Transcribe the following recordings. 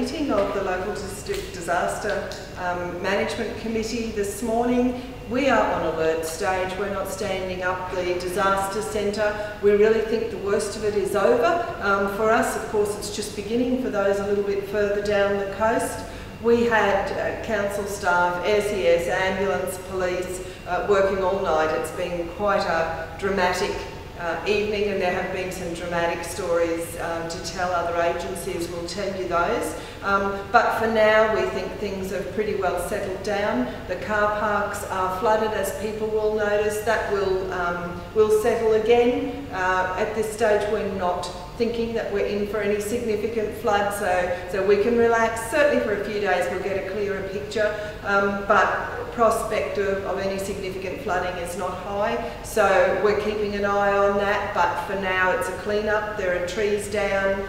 meeting of the local district disaster management committee this morning. We are on alert stage. We're not standing up the disaster centre. We really think the worst of it is over. For us, of course, it's just beginning for those a little bit further down the coast. We had council staff, SES, ambulance, police working all night. It's been quite a dramatic evening, and there have been some dramatic stories to tell. Other agencies will tell you those. But for now, we think things have pretty well settled down. The car parks are flooded, as people will notice. That will settle again. At this stage, we're not thinking that we're in for any significant flood, so we can relax. Certainly for a few days we'll get a clearer picture, but prospect of any significant flooding is not high, so we're keeping an eye on that. But for now it's a clean up. There are trees down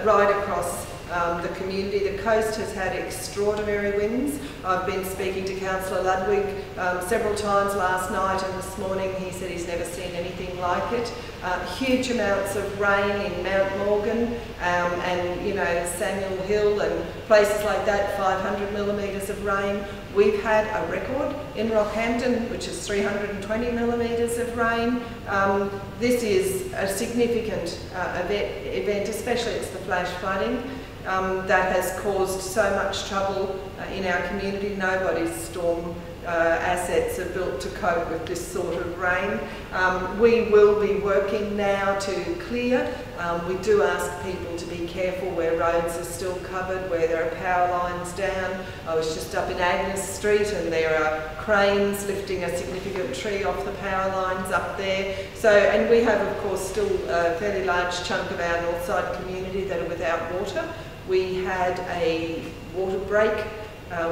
right across the community. The coast has had extraordinary winds. I've been speaking to Councillor Ludwig several times last night and this morning. He said he's never seen anything like it. Huge amounts of rain in Mount Morgan and, you know, Samuel Hill and places like that, 500 millimetres of rain. We've had a record in Rockhampton, which is 320 millimetres of rain. This is a significant event, especially it's the flash flooding. That has caused so much trouble in our community. Nobody's storm assets are built to cope with this sort of rain. We will be working now to clear. We do ask people to be careful where roads are still covered, where there are power lines down. I was just up in Agnes Street and there are cranes lifting a significant tree off the power lines up there. So, and we have of course still a fairly large chunk of our north side community that are without water. We had a water break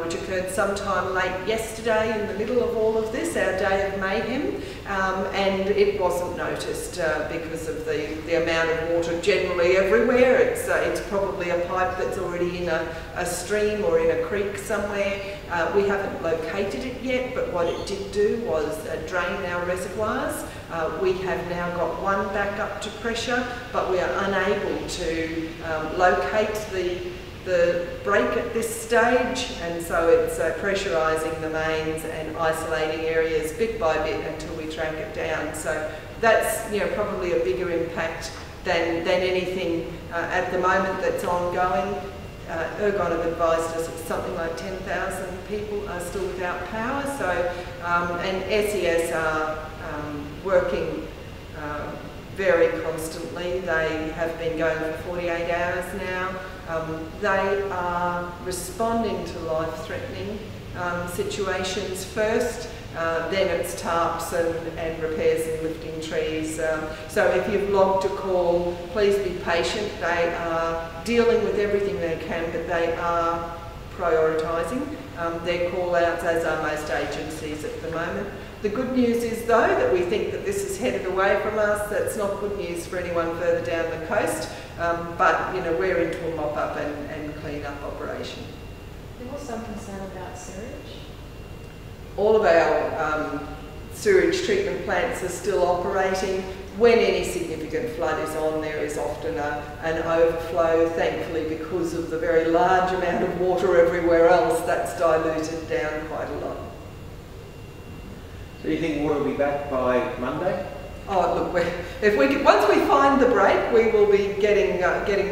which occurred sometime late yesterday in the middle of all of this, our day of mayhem, and it wasn't noticed because of the amount of water generally everywhere. It's probably a pipe that's already in a stream or in a creek somewhere. We haven't located it yet, but what it did do was drain our reservoirs. We have now got one back up to pressure, but we are unable to locate the break at this stage, and so it's pressurising the mains and isolating areas bit by bit until we track it down. So that's, you know, probably a bigger impact than anything at the moment that's ongoing. Ergon have advised us it's something like 10,000 people are still without power, so and SES are working very constantly. They have been going for 48 hours now. They are responding to life-threatening situations first, then it's tarps and repairs and lifting trees. So if you've logged a call, please be patient. They are dealing with everything they can, but they are prioritising their call-outs, as are most agencies at the moment. The good news is, though, that we think that this is headed away from us. That's not good news for anyone further down the coast, but, you know, we're into a mop-up and clean-up operation. There was some concern about sewage. All of our sewage treatment plants are still operating. When any significant flood is on, there is often an overflow. Thankfully, because of the very large amount of water everywhere else, that's diluted down quite a lot. So you think water will be back by Monday? Oh, look, once we find the break, we will be getting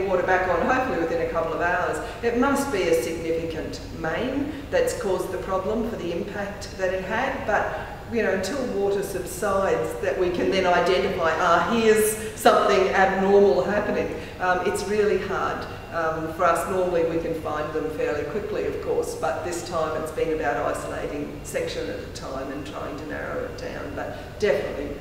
water back on, hopefully within a couple of hours. It must be a significant main that's caused the problem for the impact that it had, but, you know, until water subsides, that we can then identify, here's something abnormal happening. It's really hard for us. Normally we can find them fairly quickly, of course, but this time it's been about isolating section at a time and trying to narrow it down. But definitely,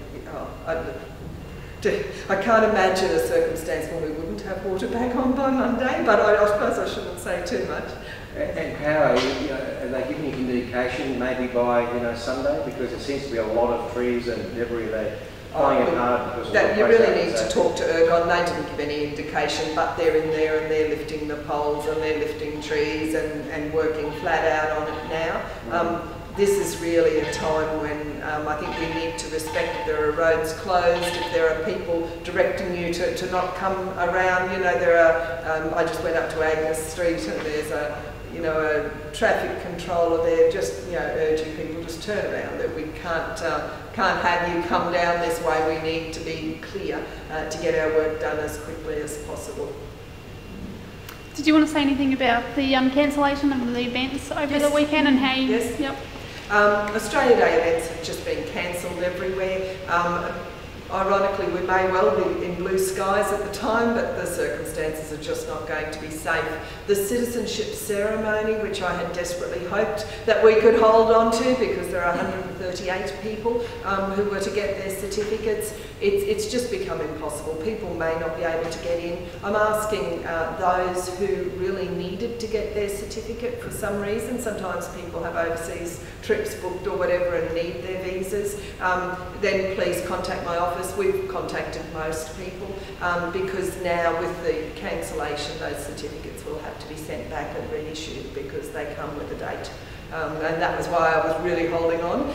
I can't imagine a circumstance where we wouldn't have water back on by Monday, but I suppose I shouldn't say too much. And power, are they giving you indication maybe by, you know, Sunday? Because there seems to be a lot of trees and debris there. You really need to talk to Ergon. They didn't give any indication, but they're in there and they're lifting the poles and they're lifting trees and working flat out on it now. this is really a time when I think we need to respect if there are roads closed, if there are people directing you to not come around. You know, there are, I just went up to Agnes Street and there's a traffic controller there just, urging people just turn around, that we can't have you come down this way. We need to be clear to get our work done as quickly as possible. Did you want to say anything about the cancellation of the events over the weekend and how you... Yes. Yep. Australia Day events have just been cancelled everywhere. Ironically, we may well be in blue skies at the time, but the circumstances are just not going to be safe. The citizenship ceremony, which I had desperately hoped that we could hold on to, because there are 138 people who were to get their certificates, it's just become impossible. People may not be able to get in. I'm asking those who really needed to get their certificate for some reason. Sometimes people have overseas trips booked or whatever and need their visas. Then please contact my office. We've contacted most people because now with the cancellation, those certificates will have to be sent back and reissued because they come with a date. And that was why I was really holding on,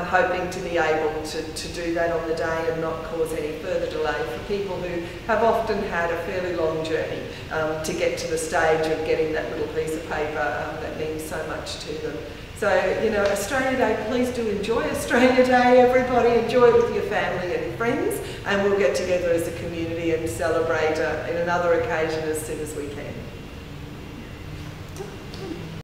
hoping to be able to do that on the day and not cause any further delay for people who have often had a fairly long journey to get to the stage of getting that little piece of paper that means so much to them. So, Australia Day, please do enjoy Australia Day, everybody. Enjoy it with your family and friends, and we'll get together as a community and celebrate in another occasion as soon as we can.